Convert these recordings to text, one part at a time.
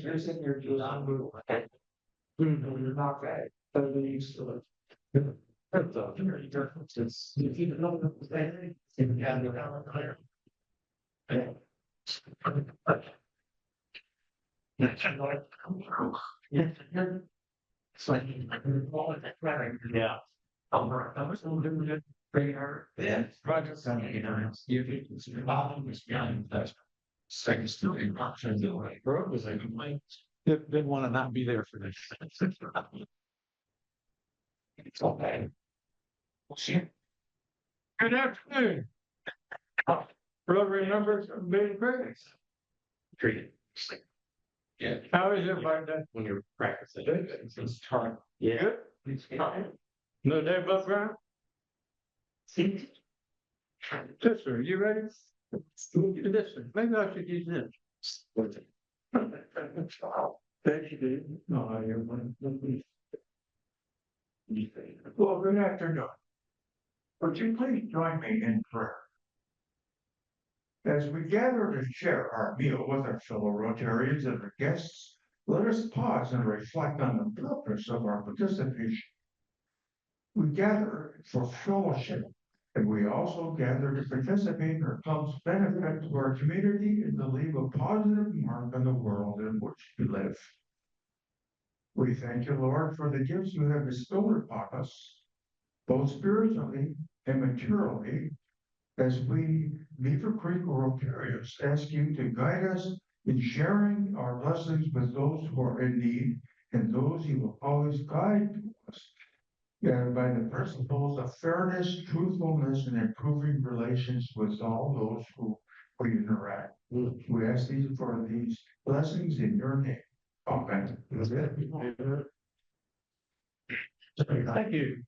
you're sitting here doing unbelievable. Not bad. But we used to live. That's a very different. It's if you know the thing, if you have the down there. Yeah. It's like yeah. I was doing it pretty hard. Yeah, project Sunday nights. You can bottom was behind that. Second still in option the way. Road was like complaint. Didn't want to not be there for this. It's all bad. Good afternoon. Rotary members of Beavercreek. Treated. Yeah. How is everybody done? When you're practicing, it's hard. Yeah. No day above ground? Yes, sir. You ready? This one. Maybe I should use this. Thank you, Dave. No, you're one. Well, good afternoon. Would you please join me in prayer? As we gather to share our meal with our fellow Rotarians and our guests, let us pause and reflect on the purpose of our participation. We gather for fellowship, and we also gather to participate or comes benefit to our community and to leave a positive mark on the world in which we live. We thank you, Lord, for the gifts you have bestowed upon us, both spiritually and materially, as we, Beavercreek Rotarians, ask you to guide us in sharing our blessings with those who are in need and those you will always guide to us. And by the principles of fairness, truthfulness, and improving relations with all those who we interact. We ask these for these blessings in your name. Amen. Thank you.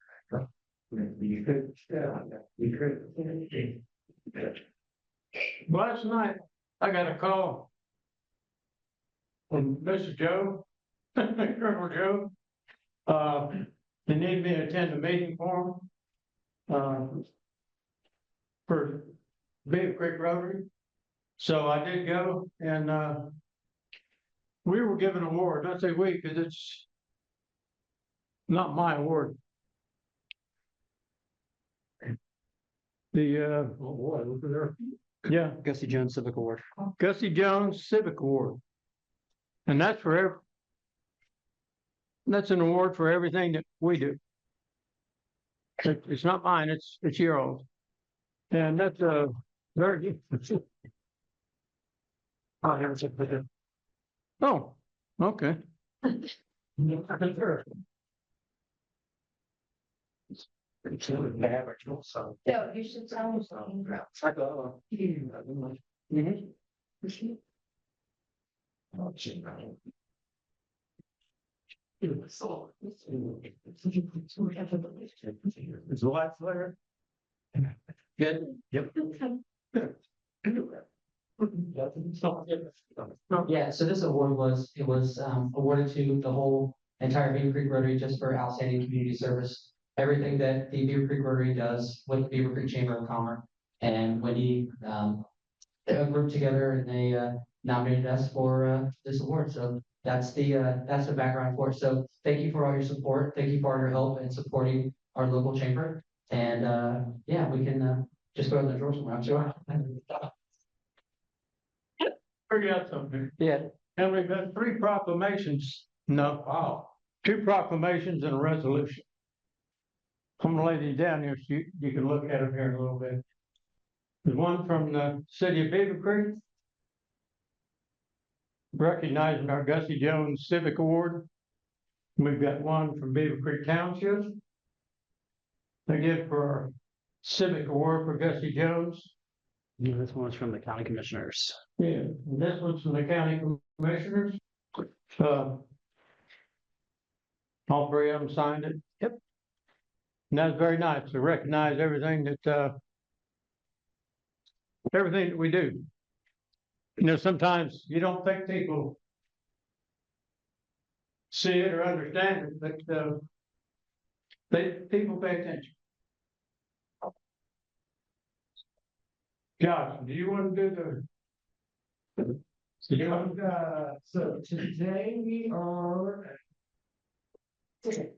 Last night, I got a call from Mr. Joe, Colonel Joe. They needed me to attend a meeting for him for Beavercreek Rotary. So I did go, and we were given an award. I say we because it's not my award. The yeah, Gussie Jones Civic Award. Gussie Jones Civic Award, and that's for that's an award for everything that we do. It's not mine; it's yours, and that's very good. Oh, okay. So you should tell me something. Is the light flare? Good. Yep. Yeah, so this award was awarded to the whole entire Beavercreek Rotary just for outstanding community service. Everything that the Beavercreek Rotary does with the Beavercreek Chamber of Commerce, and Wendy grouped together and they nominated us for this award. So that's the background for it. So thank you for all your support. Thank you for all your help in supporting our local chamber. And yeah, we can just go in the drawer somewhere. I'm sure. Forget something. Yeah. And we've had 3 proclamations. No, wow. 2 proclamations and a resolution. I'm gonna lay these down here so you can look at them here in a little bit. There's one from the city of Beavercreek, recognizing our Gussie Jones Civic Award. We've got one from Beavercreek Township. They give for our Civic Award for Gussie Jones. Yeah, this one's from the county commissioners. Yeah, and this one's from the county commissioners. All 3 of them signed it. Yep. And that's very nice to recognize everything that we do. You know, sometimes you don't think people see it or understand it, but people pay attention. Josh, do you want to do So today we are. 10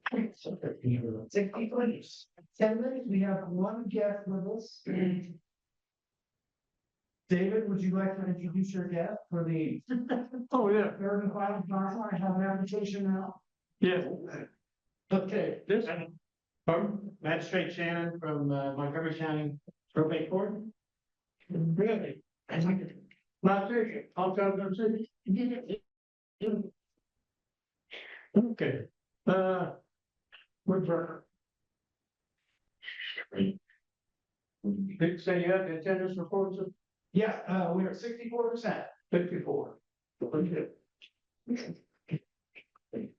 minutes, we have one guest with us. David, would you like to introduce your guest for the Oh, yeah, third and final time? I have an application now. yeah. Okay. This, Magistrate Shannon from Montgomery County Probate Court. Really? Not serious, I'll tell them serious. Okay, Woodburn. Did you say you had the attendance reports of Yeah, we're at 64%. 54?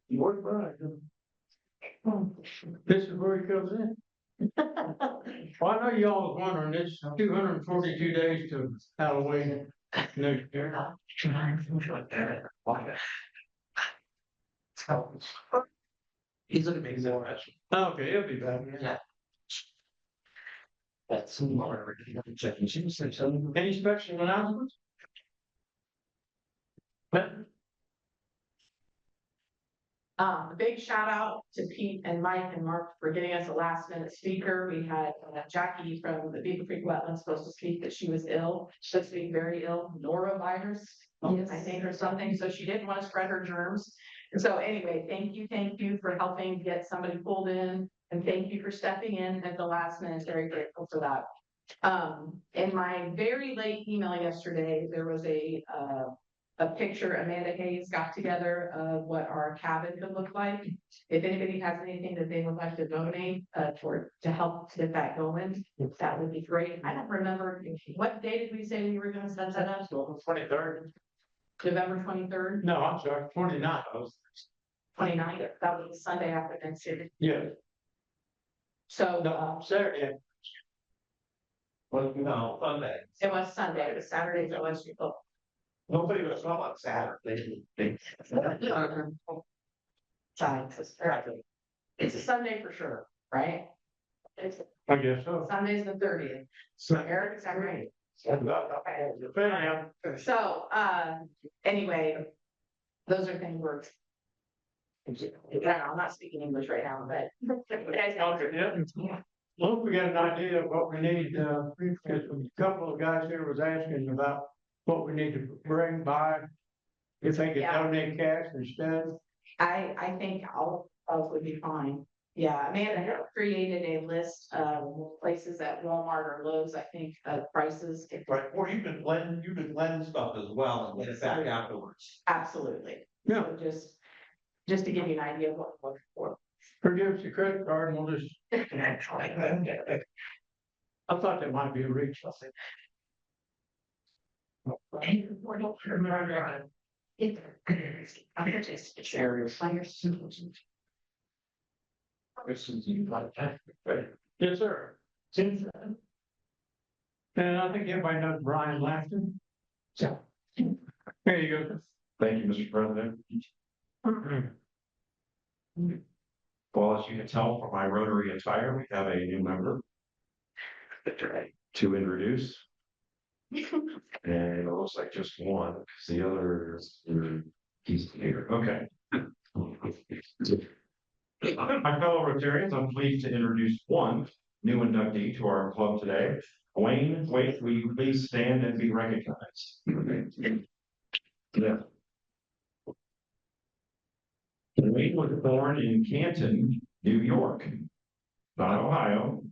You work right. This is where he comes in. Well, I know you all was wondering, it's 242 days to Halloween next year. He's looking big. Okay, he'll be back. Yeah. That's. Any special announcements? A big shout out to Pete and Mike and Mark for getting us a last minute speaker. We had Jackie from the Beavercreek Wetlands supposed to speak, but she was ill. She's being very ill, norovirus, I think, or something. So she didn't want to spread her germs. And so anyway, thank you for helping get somebody pulled in, and thank you for stepping in at the last minute. Very grateful for that. In my very late email yesterday, there was a picture Amanda Hayes got together of what our cabin could look like. If anybody has anything that they would like to donate to help to get that going, that would be great. I don't remember, what day did we say we were going to set that up? 23rd. November 23rd, No, I'm sorry, 29th. 29th. That was the Sunday after Thanksgiving. Yeah, So no, Saturday. Well, no, Sunday. it was Sunday. It was Saturday. It was people. Nobody was home on Saturday. It's a Sunday for sure, right? It's I guess so. Sunday's the 30th. So Eric, is that right? Anyhow, So, anyway, those are things we're. I'm not speaking English right now, but. You guys know. yeah. Well, we got an idea of what we need, because a couple of guys here was asking about what we need to bring by. If they could Yeah. donate cash instead. I think all of would be fine. Yeah, Amanda had created a list of places at Walmart or Lowe's, I think, prices. Right, or you can lend stuff as well and get it back afterwards. Absolutely. Yeah. So just to give you an idea of what we're looking for. Or give us your credit card and we'll just, I thought that might be a reach. Yes, sir. And I think everybody knows Brian Lafton. So. There you go. Thank you, Mr. President. Well, as you can tell from my Rotary attire, we have a new member to introduce. And it looks like just one, because the others are he's here. Okay. My fellow Rotarians, I'm pleased to introduce one new inductee to our club today. Wayne, will you please stand and be recognized? Yeah. Wayne was born in Canton, New York, not Ohio,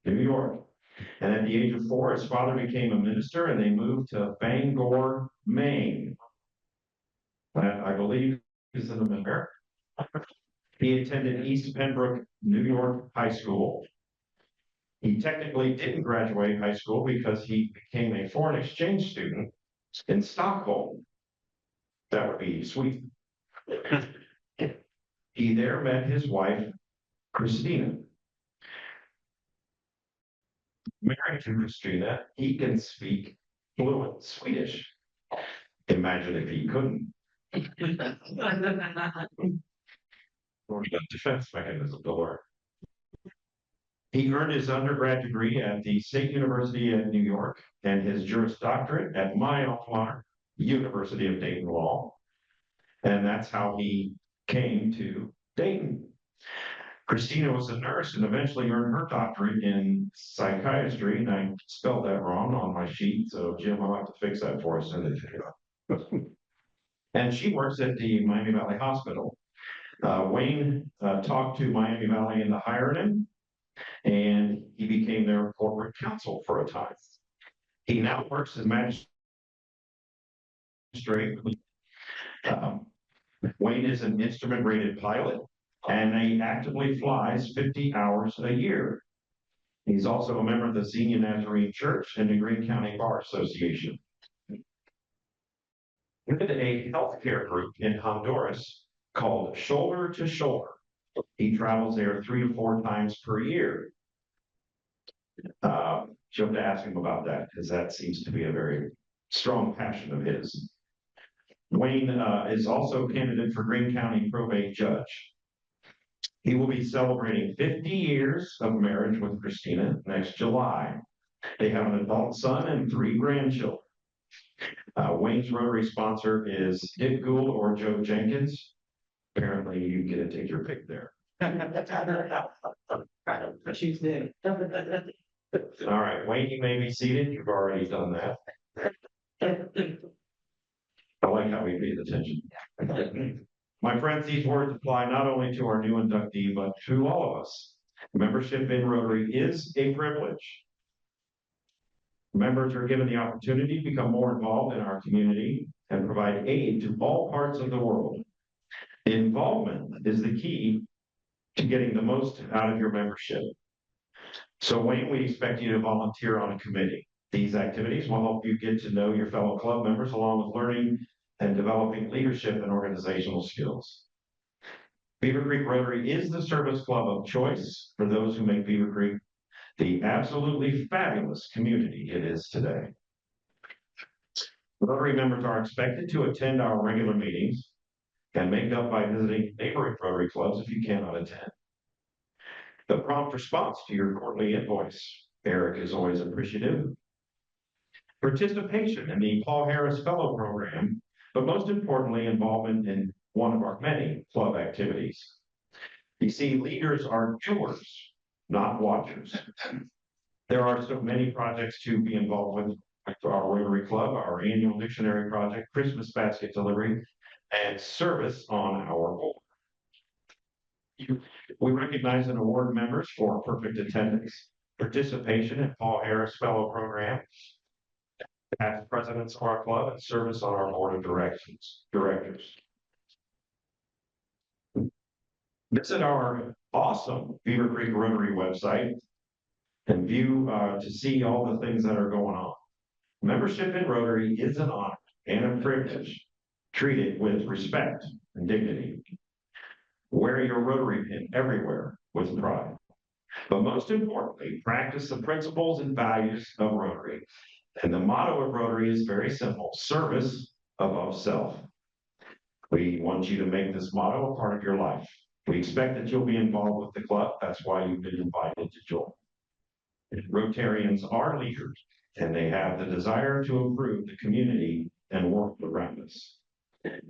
New York. And at the age of 4, his father became a minister and they moved to Bangor, Maine. That, I believe, is in America. He attended East Pembroke, New York High School. He technically didn't graduate high school because he became a foreign exchange student in Stockholm. That would be Sweden. He there met his wife, Christina. Married to Christina, he can speak fluent Swedish. Imagine if he couldn't. Or the defense mechanism to learn. He earned his undergrad degree at the State University of New York and his Juris Doctorate at my alma mater, University of Dayton Law. And that's how he came to Dayton. Christina was a nurse and eventually earned her doctorate in psychiatry, and I spelled that wrong on my sheet, so Jim, I'll have to fix that for us. And she works at the Miami Valley Hospital. Wayne talked to Miami Valley into hiring him, and he became their corporate counsel for a time. He now works as magistrate. Wayne is an instrument rated pilot, and he actively flies 50 hours a year. He's also a member of the Senior Nazarene Church and the Greene County Bar Association. With a healthcare group in Honduras called Shoulder to Shoulder. He travels there 3 to 4 times per year. You'll have to ask him about that, because that seems to be a very strong passion of his. Wayne is also a candidate for Greene County probate judge. He will be celebrating 50 years of marriage with Christina next July. They have an adult son and 3 grandchildren. Wayne's Rotary sponsor is Dick Gould or Joe Jenkins. Apparently, you get to take your pick there. She's new. All right, Wayne, you may be seated. You've already done that. I like how he pays attention. My friends, these words apply not only to our new inductee, but to all of us. Membership in Rotary is a privilege. Members are given the opportunity to become more involved in our community and provide aid to all parts of the world. Involvement is the key to getting the most out of your membership. So Wayne, we expect you to volunteer on a committee. These activities will help you get to know your fellow club members, along with learning and developing leadership and organizational skills. Beavercreek Rotary is the service club of choice for those who make Beavercreek the absolutely fabulous community it is today. Rotary members are expected to attend our regular meetings and make up by visiting neighboring Rotary clubs if you cannot attend. The prompt response to your quarterly invoice. Eric is always appreciative. Participation in the Paul Harris Fellow Program, but most importantly, involvement in one of our many club activities. You see, leaders are doers, not watchers. There are so many projects to be involved with our Rotary Club, our annual dictionary project, Christmas basket delivery, and service on our board. We recognize and award members for perfect attendance, participation in Paul Harris Fellow Program, past presidents of our club, and service on our board of directors. Visit our awesome Beavercreek Rotary website and view to see all the things that are going on. Membership in Rotary is an honor and a privilege. Treat it with respect and dignity. Wear your Rotary pin everywhere with pride. But most importantly, practice the principles and values of Rotary. And the motto of Rotary is very simple: service above self. We want you to make this motto a part of your life. We expect that you'll be involved with the club. That's why you've been invited to join. Rotarians are leaders, and they have the desire to improve the community and work around us.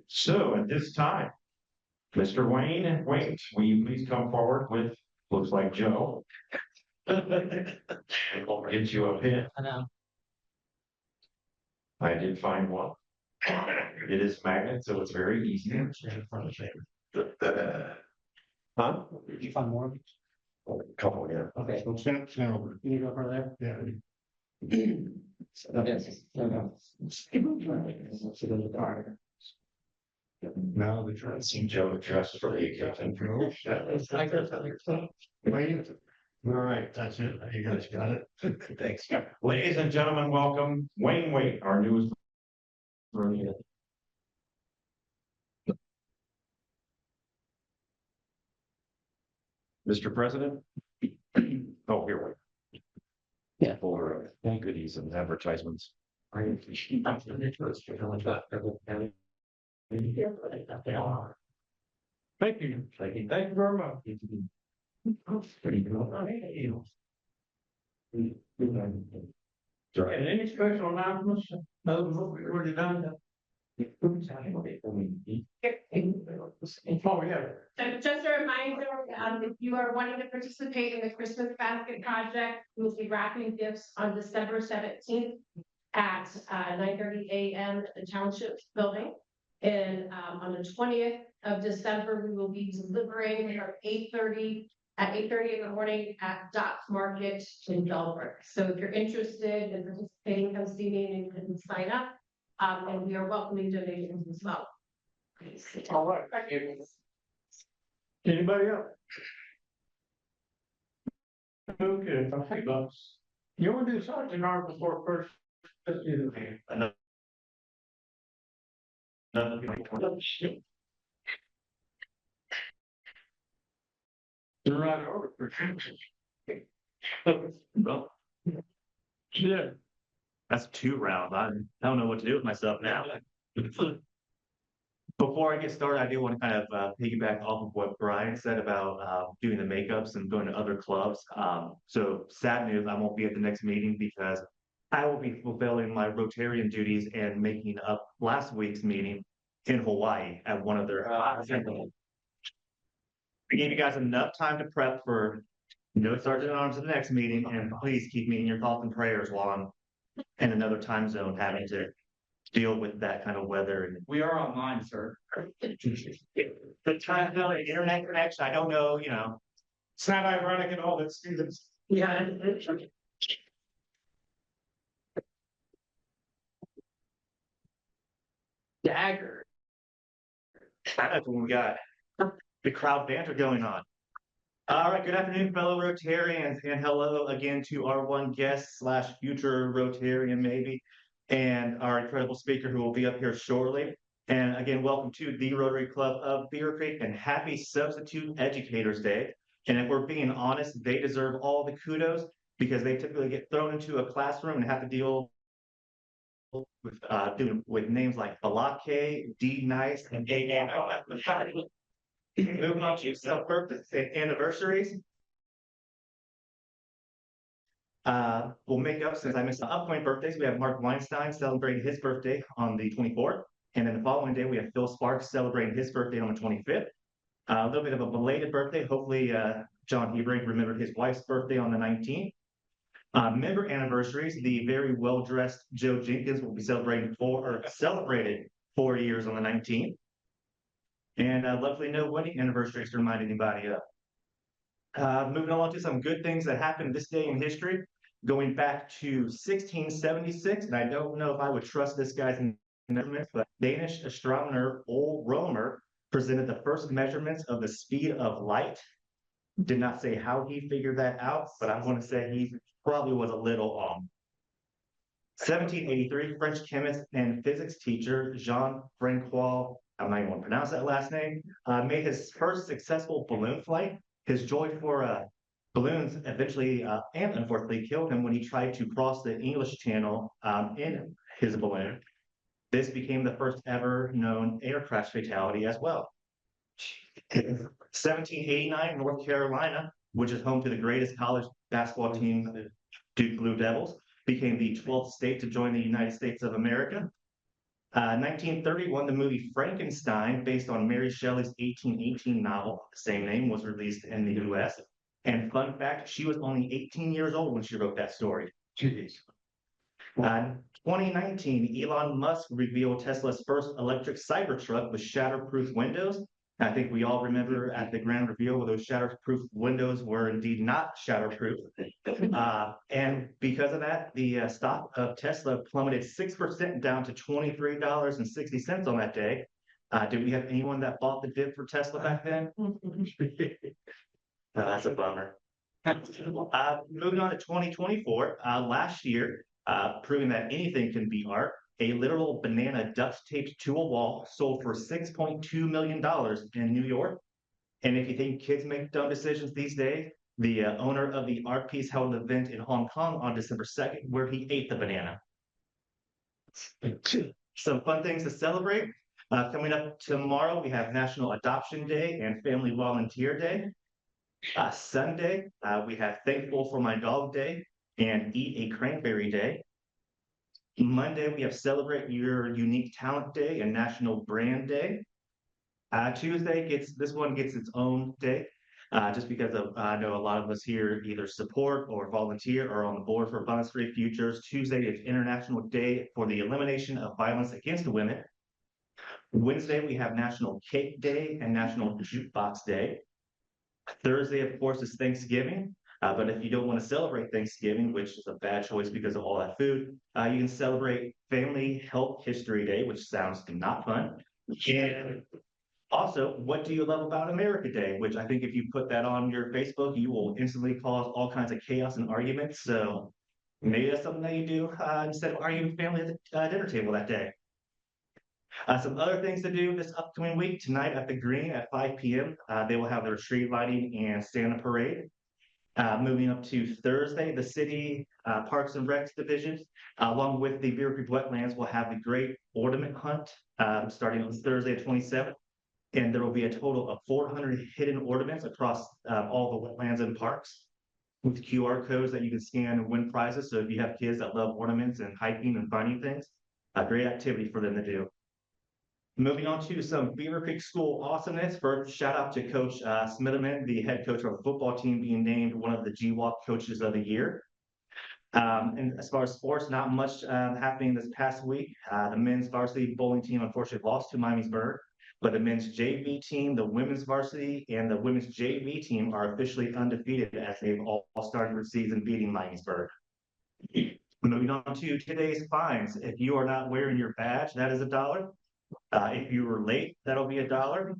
So at this time, Mr. Wayne, will you please come forward with, looks like Joe. And we'll get you a pin. I know. I did find one. It is magnet, so it's very easy. Huh? Did you find more? A couple, yeah. Okay. So snap, snap. You go over there? Yeah. Yes. Now the dress. Seen Joe dressed for the occasion. All right, that's it. You guys got it. Thanks. Ladies and gentlemen, welcome Wayne Waite, our newest. Mr. President. Oh, here we. Yeah. For goodies and advertisements. Thank you. Thank you very much. And any special announcements? No, what we already done. Oh, yeah. So just a reminder, if you are wanting to participate in the Christmas basket project, we'll be wrapping gifts on December 17th at 9:30 a.m. at the Township Building. And on the 20th of December, we will be delivering at 8:30 in the morning at Docs Market in Delaware. So if you're interested in participating, come see me and you can sign up. And we are welcoming donations as well. All right, thank you. Anybody else? Okay, hey, Bubs. You want to do something hour before first? Let's do the. You're right over for Well, Yeah. that's 2 rounds. I don't know what to do with myself now. Before I get started, I do want to kind of piggyback off of what Brian said about doing the makeups and going to other clubs. So sad news, I won't be at the next meeting because I will be fulfilling my Rotarian duties and making up last week's meeting in Hawaii at one of their. I gave you guys enough time to prep for no sergeant at arms at the next meeting, and please keep me in your thoughts and prayers while I'm in another time zone having to deal with that kind of weather. And We are online, sir. the time zone, and internet connection, I don't know, you know. It's not ironic at all that Stevens. Yeah. Dagger. That's what we got. The crowd banter going on. All right, good afternoon, fellow Rotarians, and hello again to our one guest slash future Rotarian maybe, and our incredible speaker who will be up here shortly. And again, welcome to the Rotary Club of Beavercreek and happy Substitute Educators Day. And if we're being honest, they deserve all the kudos because they typically get thrown into a classroom and have to deal with names like Balake, D Nice, and A. Moving on to self-purpose and anniversaries. We'll make up since I missed the upcoming birthdays. We have Mark Weinstein celebrating his birthday on the 24th. And then the following day, we have Phil Sparks celebrating his birthday on the 25th. A little bit of a belated birthday. Hopefully, John Hebring remembered his wife's birthday on the 19th. Member anniversaries, the very well-dressed Joe Jenkins will be celebrated 4 years on the 19th. And luckily, no wedding anniversaries to remind anybody of. Moving on to some good things that happened this day in history, going back to 1676, and I don't know if I would trust this guy's measurements, but Danish astronomer Ole Romer presented the first measurements of the speed of light. Did not say how he figured that out, but I want to say he probably was a little 1783, French chemist and physics teacher Jean-Francois, I'm not even going to pronounce that last name, made his first successful balloon flight. His joy for balloons eventually and unfortunately killed him when he tried to cross the English Channel in his balloon. This became the first ever known air crash fatality as well. 1789, North Carolina, which is home to the greatest college basketball team, the Duke Blue Devils, became the 12th state to join the United States of America. 1931, the movie Frankenstein, based on Mary Shelley's 1818 novel, the same name, was released in the US. And fun fact, she was only 18 years old when she wrote that story. Jeez. 2019, Elon Musk revealed Tesla's first electric Cybertruck with shatterproof windows. I think we all remember at the grand reveal where those shatterproof windows were indeed not shatterproof. And because of that, the stock of Tesla plummeted 6% down to $23.60 on that day. Did we have anyone that bought the dip for Tesla back then? That's a bummer. Moving on to 2024, last year, proving that anything can be art, a literal banana duct taped to a wall sold for $6.2 million in New York. And if you think kids make dumb decisions these days, the owner of the art piece held an event in Hong Kong on December 2nd where he ate the banana. Some fun things to celebrate. Coming up tomorrow, we have National Adoption Day and Family Volunteer Day. Sunday, we have Thankful for My Dog Day and Eat a Cranberry Day. Monday, we have Celebrate Your Unique Talent Day and National Brand Day. Tuesday this one gets its own day, just because I know a lot of us here either support or volunteer or on the board for Violence Free Futures. Tuesday is International Day for the Elimination of Violence Against Women. Wednesday, we have National Cake Day and National Jukebox Day. Thursday, of course, is Thanksgiving. But if you don't want to celebrate Thanksgiving, which is a bad choice because of all that food, you can celebrate Family Health History Day, which sounds not fun. And also, what do you love about America Day? Which I think if you put that on your Facebook, you will instantly cause all kinds of chaos and arguments. So maybe that's something that you do instead of arguing with family at the dinner table that day. Some other things to do this upcoming week. Tonight at the Green at 5 p.m., they will have their street lighting and Santa parade. Moving up to Thursday, the city Parks and Recs divisions, along with the Beavercreek Wetlands, will have the Great Ornament Hunt starting on Thursday, the 27th. And there will be a total of 400 hidden ornaments across all the wetlands and parks with QR codes that you can scan and win prizes. So if you have kids that love ornaments and hiking and finding things, a great activity for them to do. Moving on to some Beavercreek School awesomeness. First, shout out to Coach Smitherman, the head coach of the football team, being named one of the GWAC Coaches of the Year. And as far as sports, not much happening this past week. The men's varsity bowling team unfortunately lost to Miamisburg, but the men's JV team, the women's varsity, and the women's JV team are officially undefeated as they've all started their season beating Miamisburg. Moving on to today's fines. If you are not wearing your badge, that is $1. If you were late, that'll be $1.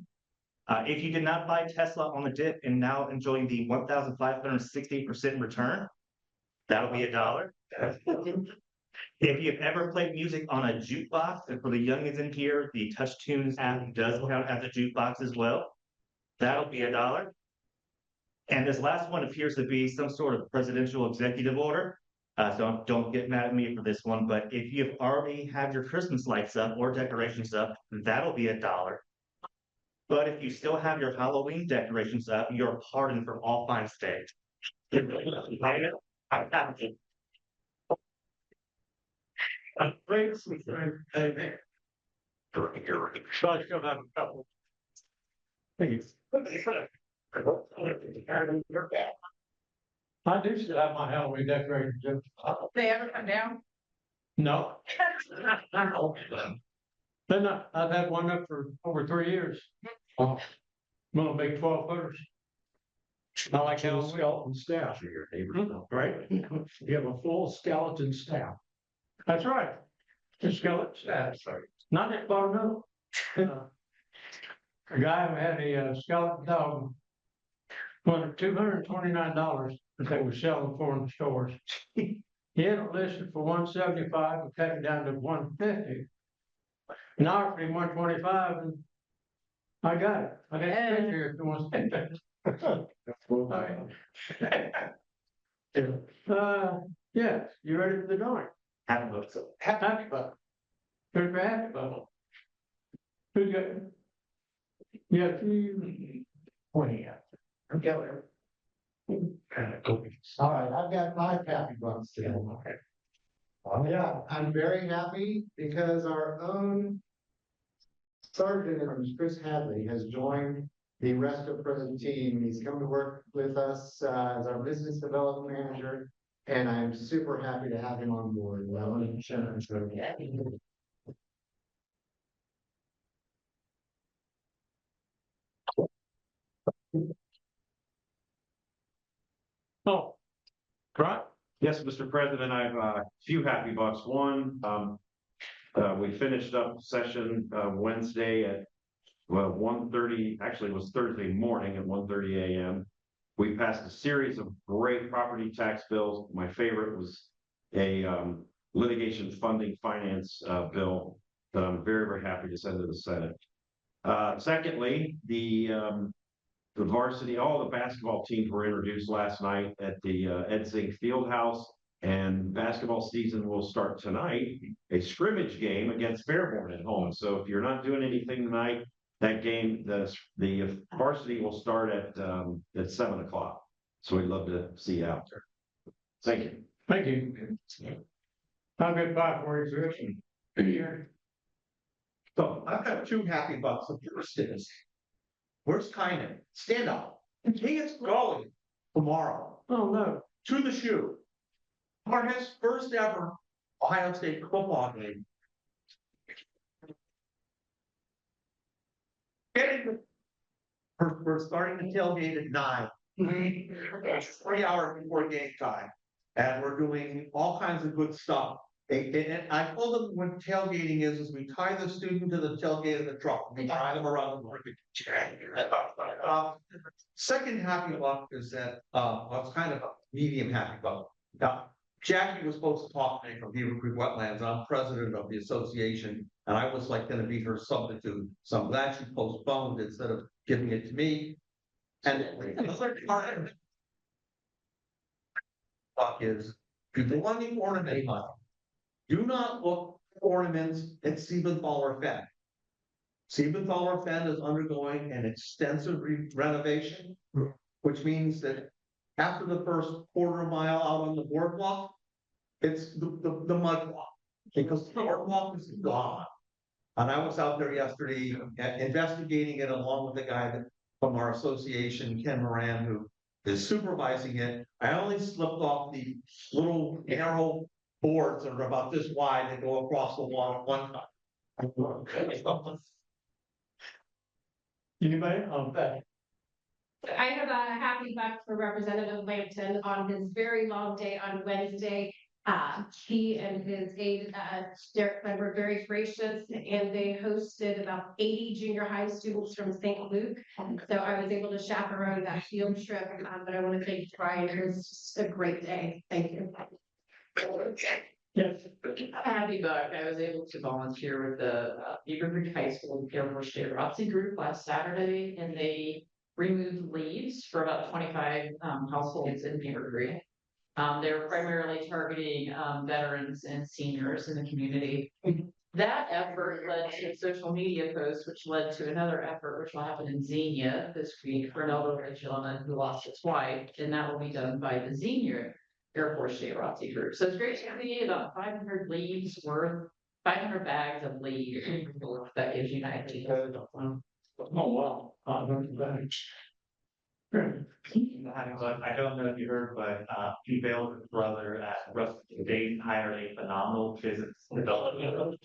If you did not buy Tesla on the dip and now enjoying the 1,560% return, that'll be $1. If you've ever played music on a jukebox, and for the youngins in here, the Touch Tunes app does count as a jukebox as well. That'll be $1. And this last one appears to be some sort of presidential executive order. So don't get mad at me for this one, but if you've already had your Christmas lights up or decorations up, that'll be $1. But if you still have your Halloween decorations up, you're pardoned from all fines today. Thanks. I do still have my Halloween decorations. They ever come down? No. Then I've had one up for over 3 years. I'm gonna make 12 footers. I like Halloween. Skeleton staff for your neighbors, Right? You have a full skeleton staff. That's right. The skeleton staff. Not that far, no. A guy had a skeleton dog. For $229 that they were selling for in the stores. He had it listed for $175 and cut it down to $150. And I offered him $125 and I got it. I got a picture here if you want to. Yes, you ready for the drawing? Happy birthday. Happy about. Who's happy about? Who's got? Yeah, 320. Okay. All right, I've got 5 happy bucks today. Yeah, I'm very happy because our own sergeant, Chris Hadley, has joined the rest of the present team. He's come to work with us as our business development manager, and I'm super happy to have him on board. Well, Oh, right. Yes, Mr. President, I have a few happy bucks. One, we finished up session Wednesday at 1:30. Actually, it was Thursday morning at 1:30 a.m. We passed a series of great property tax bills. My favorite was a litigation funding finance bill that I'm very, very happy to send to the Senate. Secondly, the varsity, all the basketball teams were introduced last night at the Ed Zink Fieldhouse, and basketball season will start tonight, a scrimmage game against Fairborn at home. So if you're not doing anything tonight, that game, the varsity will start at 7 o'clock. So we'd love to see you out there. Thank you. Thank you. I'll get by for exhibition. So I've got two happy bucks. The first is, where's Kynan? Stand up. He is going tomorrow Oh, no. to the shoe for his first ever Ohio State football game. We're starting the tailgate at 9. It's 3 hours before game time. And we're doing all kinds of good stuff. And I told them what tailgating is we tie the student to the tailgate of the truck. We tie them around the market. Second happy buck is that, well, it's kind of a medium happy buck. Jackie was supposed to talk to me from Beavercreek Wetlands. I'm president of the association, and I was like gonna be her substitute. So I'm glad she postponed instead of giving it to me. And the third part is, if you want the ornament hunt, do not look for ornaments at Siebenthaler Fen. Siebenthaler Fen is undergoing an extensive renovation, which means that after the first quarter mile out on the boardwalk, it's the mud walk, because the boardwalk is gone. And I was out there yesterday investigating it along with the guy from our association, Ken Moran, who is supervising it. I only slipped off the little narrow boards that are about this wide that go across the wall at one time. Anybody? Back. I have a happy buck for Representative Lampton on his very long day on Wednesday. He and his aide, Derek, were very gracious, and they hosted about 80 junior high students from St. Luke. So I was able to chaperone that field trip, but I want to thank Brian. It was just a great day. Thank you. Yes. Happy buck. I was able to volunteer with the Beavercreek High School Air Force Day Rotary group last Saturday, and they removed leaves for about 25 households in Beavercreek. They were primarily targeting veterans and seniors in the community. That effort led to a social media post, which led to another effort, which will happen in Xenia this week for an elderly gentleman who lost his wife, and that will be done by the Xenia Air Force Day Rotary group. So it's great to see about 500 leaves worth, 500 bags of leaves. That gives you an idea. Oh, wow. 500 bags. Good. I don't know if you heard, but Pete Bale's brother at Rustic Dayton hired a phenomenal business development.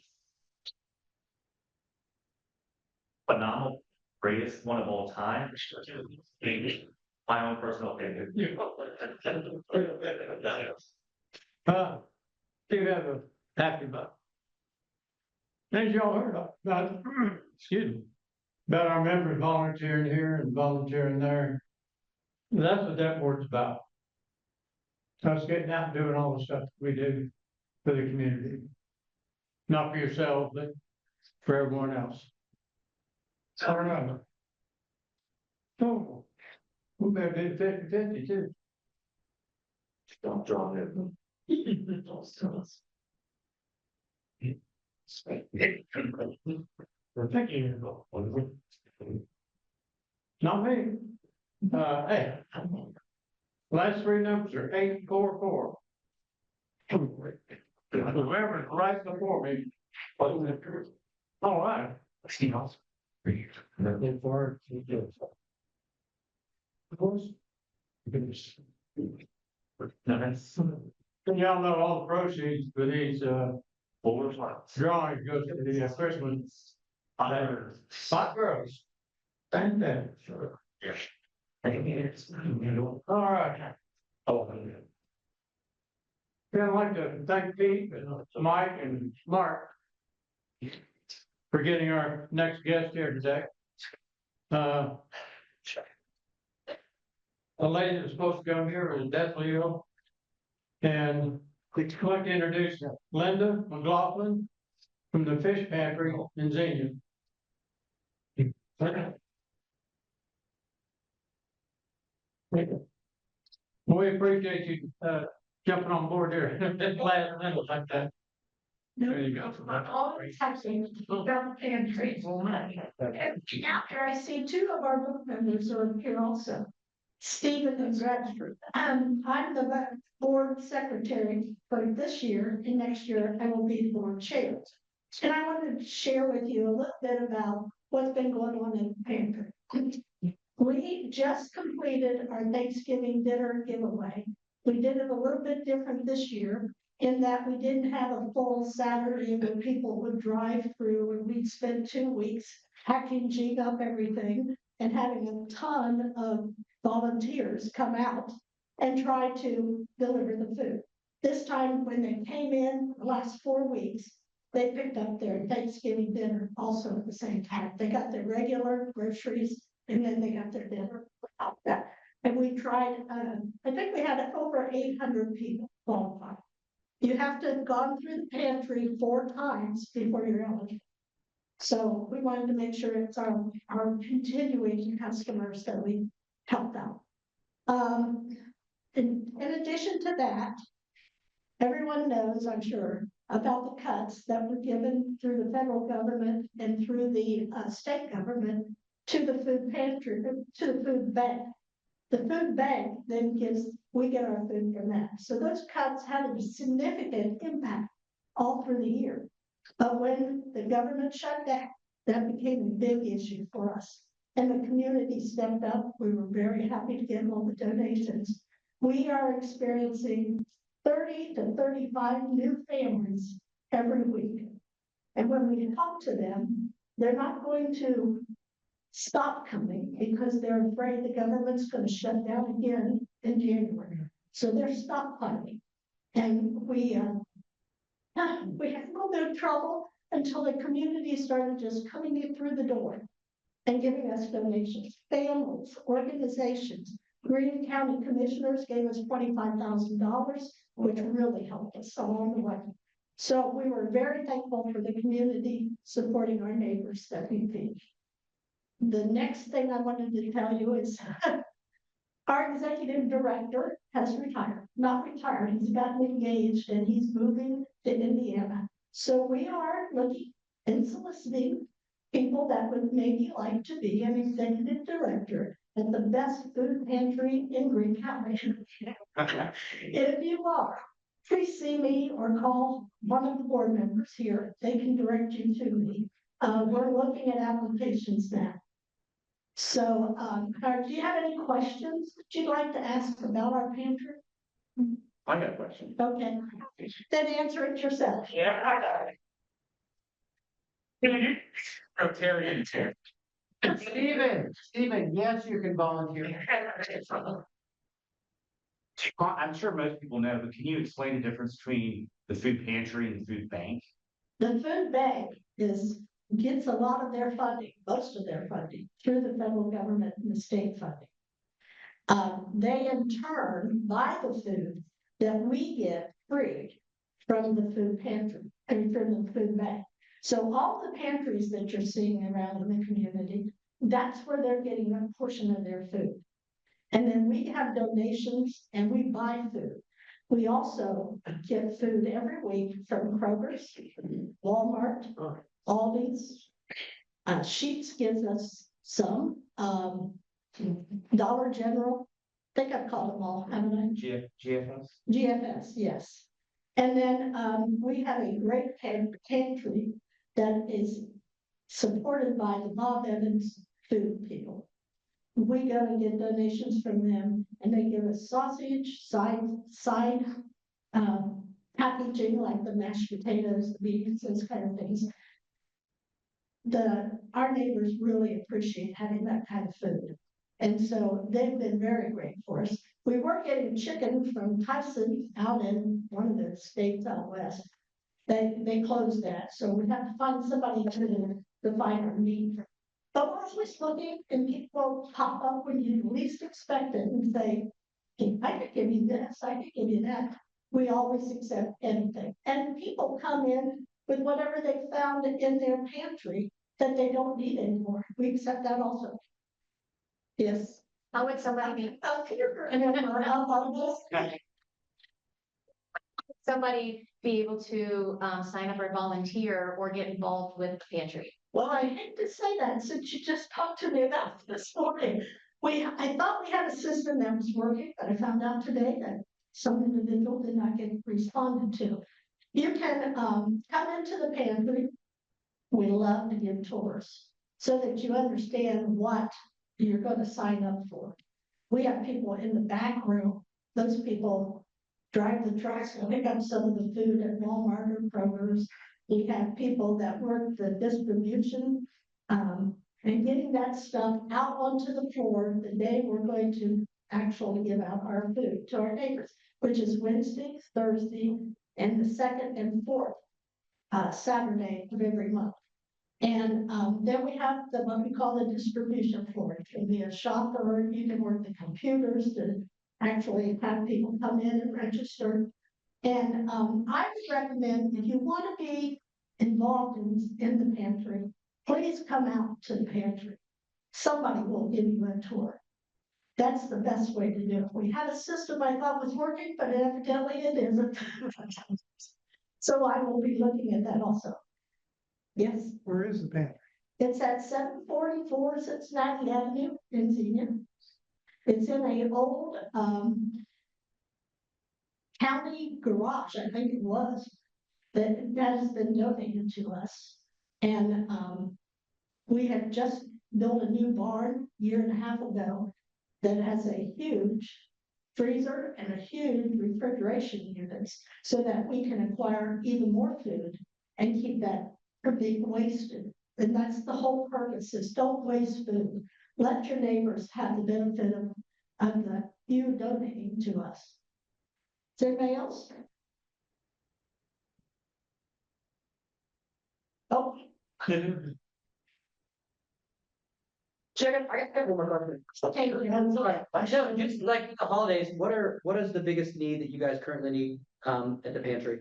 Phenomenal, greatest one of all time. My own personal opinion. Do you have a happy buck? As y'all heard about, excuse me, about our members volunteering here and volunteering there. That's what that board's about. Us getting out and doing all the stuff that we do for the community. Not for yourself, but for everyone else. I don't know. Oh, we better do 50-50 too. Don't draw it. Thank you. Not me. Hey. Last three numbers are 844. Whoever's right before me. All right. Of course. And y'all know all the proceeds for these drawings goes to the Christmas. Hot girls. Thank them. Sure. All right. I'd like to thank Pete and Mike and Mark for getting our next guest here today. A lady that's supposed to come here is deathly ill. And I'd like to introduce Linda McLaughlin from the Fish Pantry in Xenia. We appreciate you jumping on board here. Last minute like that. There you go. Always touching about pantry. After I see two of our book members are here also. Stephen and Bradford. I'm the board secretary for this year, and next year I will be the board chair. And I wanted to share with you a little bit about what's been going on in Panther. We just completed our Thanksgiving dinner giveaway. We did it a little bit different this year in that we didn't have a full Saturday where people would drive through and we'd spend 2 weeks packaging up everything and having a ton of volunteers come out and try to deliver the food. This time when they came in the last 4 weeks, they picked up their Thanksgiving dinner also at the same time. They got their regular groceries and then they got their dinner out that. And we tried, I think we had over 800 people qualify. You have to have gone through the pantry 4 times before you're eligible. So we wanted to make sure it's our continuing customers that we helped out. In addition to that, everyone knows, I'm sure, about the cuts that were given through the federal government and through the state government to the food pantry, to the food bank. The food bank then we get our food from that. So those cuts had a significant impact all through the year. But when the government shut down, that became a big issue for us. And the community stepped up. We were very happy to get all the donations. We are experiencing 30 to 35 new families every week. And when we talk to them, they're not going to stop coming because they're afraid the government's going to shut down again in January. So they're stockpiling. And we had a little bit of trouble until the community started just coming in through the door and giving us donations. Families, organizations, Greene County commissioners gave us $25,000, which really helped us along the way. So we were very thankful for the community supporting our neighbors that we feed. The next thing I wanted to tell you is our executive director has retired, not retired, he's gotten engaged and he's moving to Indiana. So we are looking and soliciting people that would maybe like to be an executive director at the best food pantry in Greene County. If you are, please see me or call one of the board members here. They can direct you to me. We're looking at applications now. So, do you have any questions that you'd like to ask about our pantry? I got a question. Okay, then answer it yourself. Yeah, I got it. Rotarian chair. Stephen, yes, you can volunteer. I'm sure most people know, but can you explain the difference between the food pantry and the food bank? The food bank gets a lot of their funding, most of their funding, through the federal government and the state funding. They in turn buy the food that we get free from the food pantry and from the food bank. So all the pantries that you're seeing around in the community, that's where they're getting a portion of their food. And then we have donations and we buy food. We also get food every week from Kroger's, Walmart, Aldi's. Sheetz gives us some. Dollar General, I think I've called them all, haven't I? GFS? GFS, yes. And then we have a great pantry that is supported by the Bob Evans food people. We go and get donations from them and they give us sausage, side packaging like the mashed potatoes, the beans, those kind of things. Our neighbors really appreciate having that kind of food. And so they've been very great for us. We were getting chicken from Tyson out in one of the states out west. They closed that, so we have to find somebody to find our meat. But we're always looking, and people pop up when you least expect it and say, hey, I could give you this, I could give you that. We always accept anything. And people come in with whatever they found in their pantry that they don't need anymore. We accept that also. Yes. How would somebody be? Somebody be able to sign up or volunteer or get involved with the pantry? Well, I hate to say that since you just talked to me about this morning. I thought we had a system that was working, but I found out today that some individual did not get responded to. You can, come into the pantry. We love to give tours so that you understand what you're going to sign up for. We have people in the back room. Those people drive the trucks and pick up some of the food at Walmart or Kroger's. We have people that work the distribution, and getting that stuff out onto the floor the day we're going to actually give out our food to our neighbors, which is Wednesday, Thursday, and the second and fourth Saturday of every month. And then we have what we call the distribution floor. It can be a shopper, you can work the computers to actually have people come in and register. And I would recommend, if you want to be involved in the pantry, please come out to the pantry. Somebody will give you a tour. That's the best way to do it. We had a system I thought was working, but evidently it isn't. So I will be looking at that also. Yes. Where is the pantry? It's at 744 Cincinnati Avenue in Xenia. It's in a old county garage, I think it was, that has been donated to us. And we have just built a new barn a year and a half ago that has a huge freezer and a huge refrigeration units so that we can acquire even more food and keep that from being wasted. And that's the whole purpose, is don't waste food. Let your neighbors have the benefit of you donating to us. Is there anybody else? Oh. Jacob, I got one more question. Okay, I'm sorry. So just like the holidays, what is the biggest need that you guys currently need at the pantry?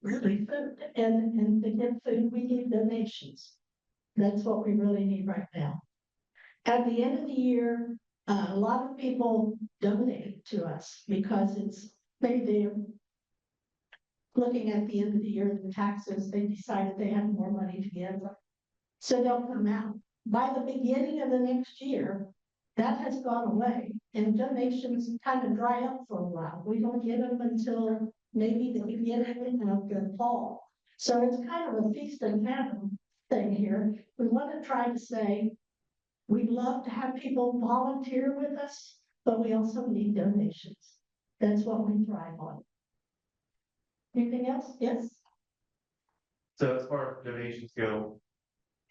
Really food, and to get food, we need donations. That's what we really need right now. At the end of the year, a lot of people donate to us because it's maybe they're looking at the end of the year, the taxes, they decided they have more money to give. So they'll come out. By the beginning of the next year, that has gone away and donations kind of dry up for a while. We don't get them until maybe the beginning of the fall. So it's kind of a feast and famine thing here. We want to try to say, we'd love to have people volunteer with us, but we also need donations. That's what we thrive on. Anything else? Yes? So as far as donations go,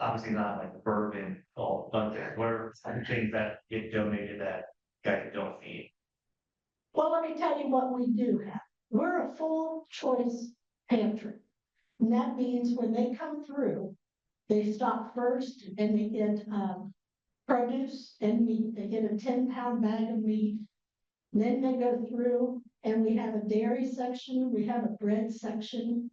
obviously not like bourbon, all, but what are some things that get donated that you guys don't need? Well, let me tell you what we do have. We're a full choice pantry. And that means when they come through, they stop first and they get produce and meat. They get a 10-pound bag of meat. Then they go through and we have a dairy section, we have a bread section,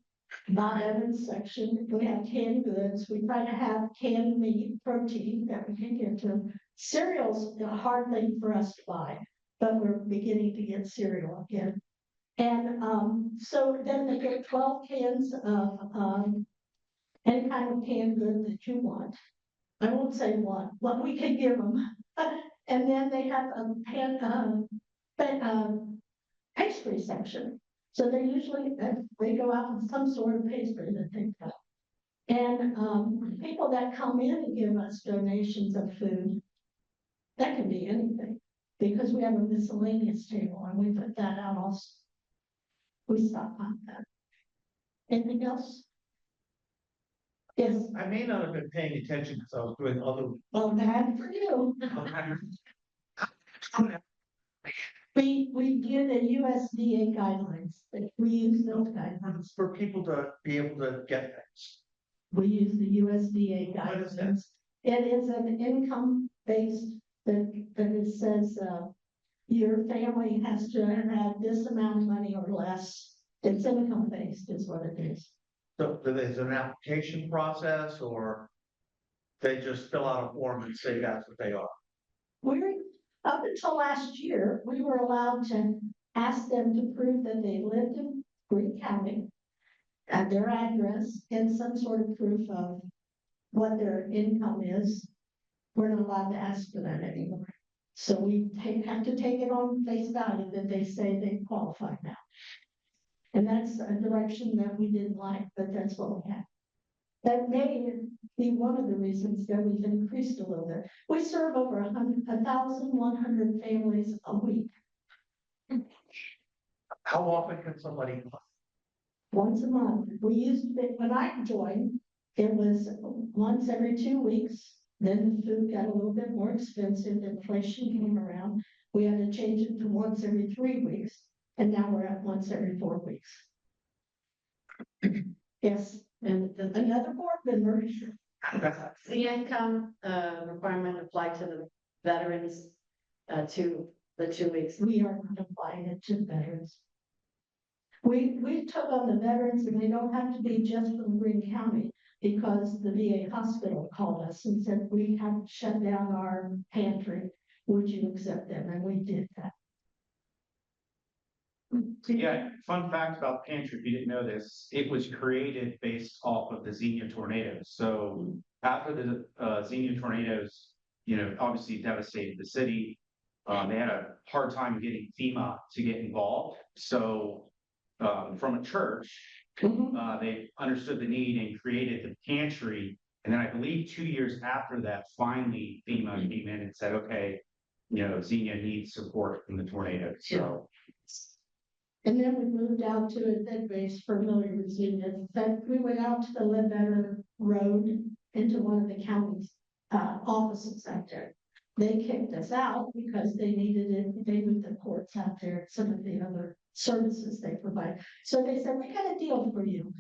non-oven section, we have canned goods. We try to have canned meat, protein that we can get to. Cereal's a hard thing for us to buy, but we're beginning to get cereal again. And so then they get 12 cans of any kind of canned good that you want. I won't say what we can give them. And then they have a pastry section. So they usually, they go out with some sort of pastry that they cut. And people that come in and give us donations of food, that can be anything, because we have a miscellaneous table and we put that out also. We stop on that. Anything else? Yes. I may not have been paying attention because I was doing other. Well, bad for you. We get a USDA guidelines, that we use those guidelines. For people to be able to get things. We use the USDA What is that? guidelines. It is an income based that it says, your family has to have this amount of money or less. It's income based is what it is. So there's an application process, or they just fill out a form and say that's what they are? Up until last year, we were allowed to ask them to prove that they lived in Greene County, their address, and some sort of proof of what their income is. we're not allowed to ask for that anymore. So we have to take it on face value that they say they qualify now. And that's a direction that we didn't like, but that's what we had. That may be one of the reasons that we've increased a little bit. We serve over 1,100 families a week, How often can somebody? once a month. We used to be, when I joined, it was once every 2 weeks. Then the food got a little bit more expensive, inflation came around. We had to change it to once every 3 weeks, and now we're at once every 4 weeks. Yes, and another board member. The income requirement applied to the veterans to the 2 weeks. We are not applying it to veterans. We took on the veterans, and they don't have to be just from Greene County, because the VA hospital called us and said, we have shut down our pantry. Would you accept them? And we did that. Yeah, fun fact about Pantry, if you didn't know this, it was created based off of the Xenia tornadoes. So after the Xenia tornadoes, obviously devastated the city, they had a hard time getting FEMA to get involved. So from a church, they understood the need and created the pantry. And then I believe 2 years after that, finally FEMA came in and said, okay, Xenia needs support from the tornado. So. And then we moved out to a dead base for military reunion. But we went out to the Ledbetter Road into one of the county's offices out there. They kicked us out because they needed it. They moved the courts out there, some of the other services they provide. So they said, we got a deal for you.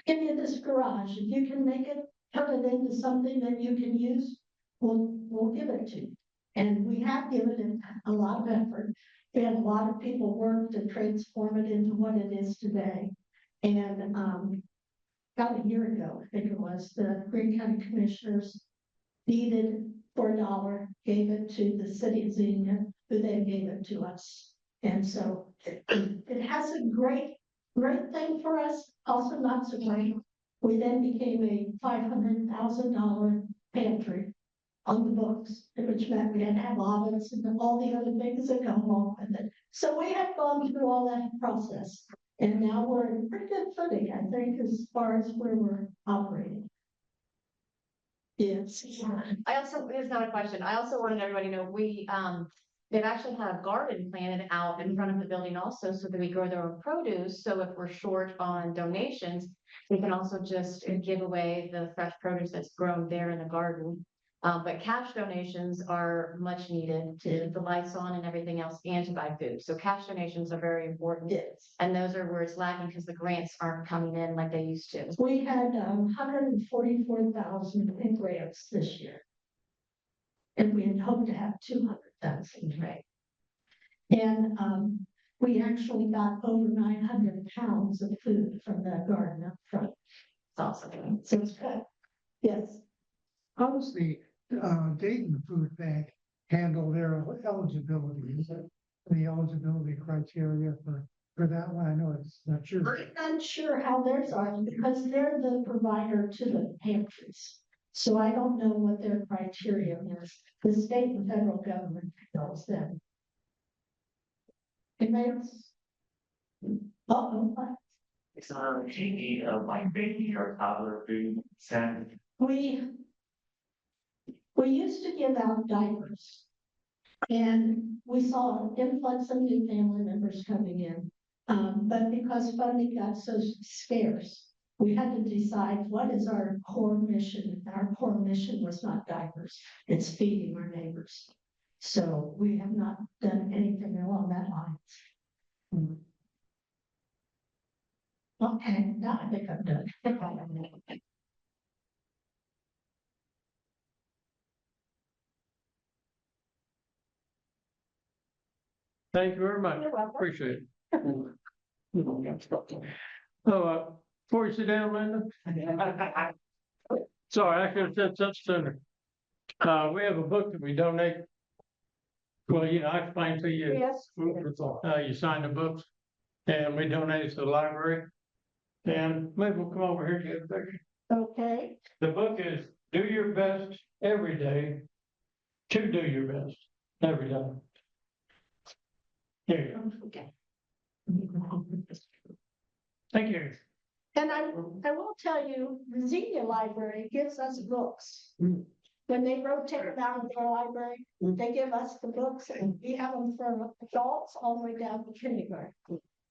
Give you this garage. If you can make it, turn it into something that you can use, we'll give it to you. And we have given it a lot of effort. We had a lot of people work to transform it into what it is today. And about a year ago, I think it was, the Greene County Commissioners needed for $1, gave it to the city of Xenia, who then gave it to us. And so it has a great thing for us, also not so great. We then became a $500,000 pantry on the books, which meant we had to have audits and all the other things that go along with it. So we have gone through all that process, and now we're in pretty good footing, I think, as far as where we're operating. Yes. I also, it's not a question, I also wanted everybody to know, they've actually had a garden planted out in front of the building also, so that we grow their own produce, so if we're short on donations, we can also just give away the fresh produce that's grown there in the garden. But cash donations are much needed to keep the lights on and everything else, and to buy food, so cash donations are very important. Yes. And those are where it's lacking, because the grants aren't coming in like they used to. We had 144,000 in grants this year. And we had hoped to have 200,000, right? And we actually got over 900 pounds of food from the garden up front. It's awesome. So it's good. Yes. How does the Dayton Food Bank handle their eligibility? Is it the eligibility criteria for that one? I know it's not sure. I'm not sure how theirs are, because they're the provider to the pantries. So I don't know what their criteria is. The state and federal government knows them. Anybody else? It's not a TV of like baby or toddler food sent. We used to give out diapers, and we saw an influx of new family members coming in. But because funding got so scarce, we had to decide what is our core mission. Our core mission was not diapers, it's feeding our neighbors. So we have not done anything along that line. Okay, now I think I'm done. Thank you very much. You're welcome. Appreciate it. Before you sit down, Linda. Sorry, I could have said something sooner. We have a book that we donate. Well, I explained to you. Yes. You sign the books, and we donate it to the library. And maybe we'll come over here and get a picture. Okay. The book is Do Your Best Every Day To do your best, every time. There you go. Okay. Thank you. And I will tell you, the Xenia Library gives us books. When they rotate around the library, they give us the books and we have them from adults all the way down to kindergarten.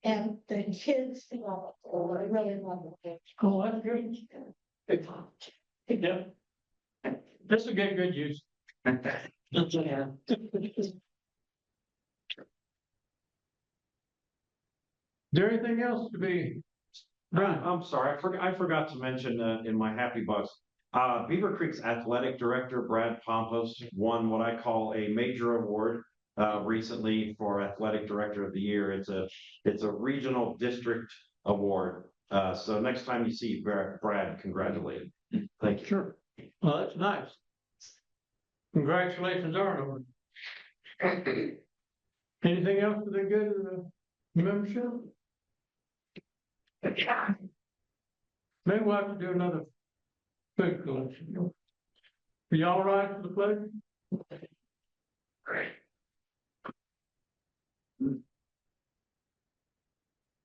And the kids love it, they really love it. Oh, that's good. Yeah. This will get good use. Is there anything else to be? Brian, I'm sorry, I forgot to mention in my happy bucks. Beaver Creek's athletic director, Brad Pompas, won what I call a major award recently for athletic director of the year. It's a regional district award. So next time you see Brad, congratulate him. Thank you. sure. Well, that's nice. Congratulations, Arnold. Anything else for the good of the membership? Maybe we'll have to do another food collection. Are y'all right for the pledge? Great.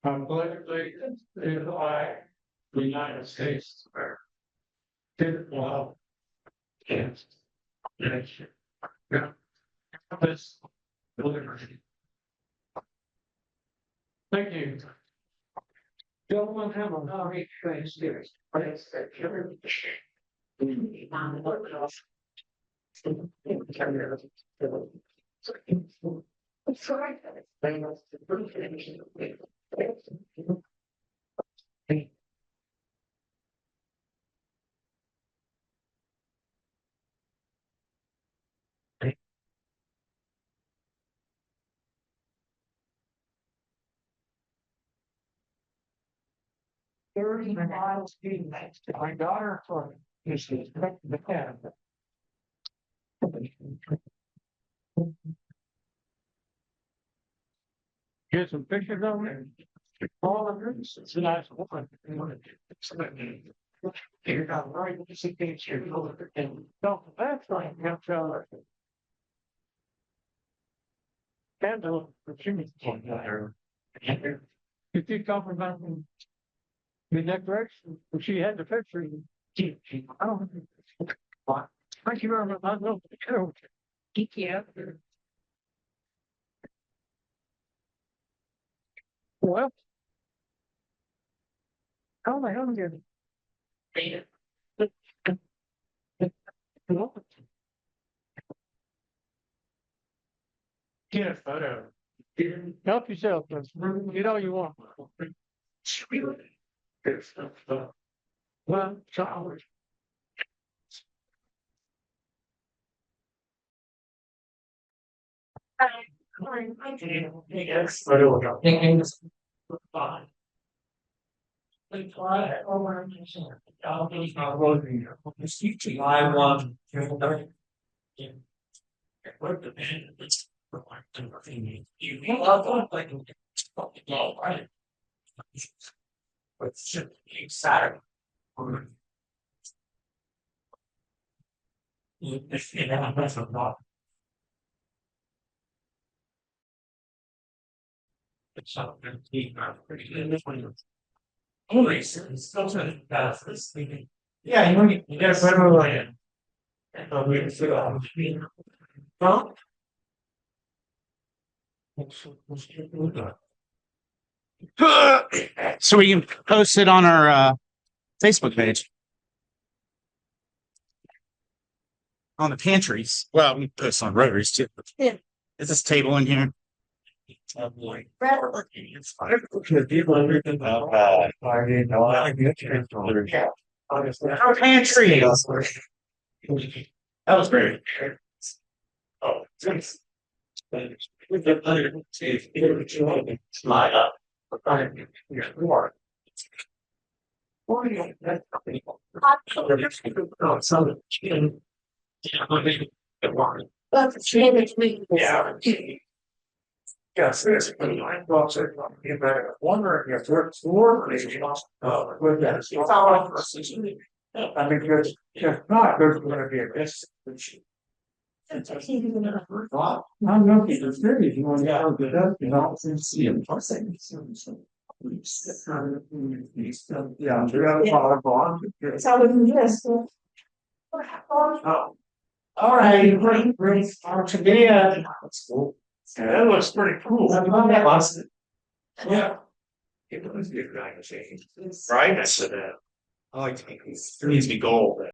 I pledge allegiance to the flag of the United States of America. To the flag. Yes. Yes. Yeah. This. Liberty. Thank you. Gentlemen, have a very great spirit. miles my daughter for is the cat. Get some pictures of it. All of this, it's a nice woman. You're not right, you see pictures and don't, that's right, you have to. Candle, the chimney. If you talk about the decoration, she had the picture. I don't. Thank you very much. I know. Yeah. Well. How the hell did it? Get a photo. Help yourself, get all you want. Well, child. Yes. I want. What the man is you love like right? But Saturday. If you have not. It's something yeah, you get better land. Huh? So we can post it on our Facebook page. On the pantries. Well, we post on Rotaries too. Yeah. Is this table in here? Pantry. That was great. Oh, thanks. Slide up. Yeah. Yes, there's I'm wondering if there's more with that. I mean, if not, there's going to be a distribution. I'm looking, there's very, if you want to go to that, you know, see him. Yeah, they're out of That's how we miss. All right, great, yeah. That's cool. That looks pretty cool. Yeah. It was good, right? I said that. I like to think there needs to be gold.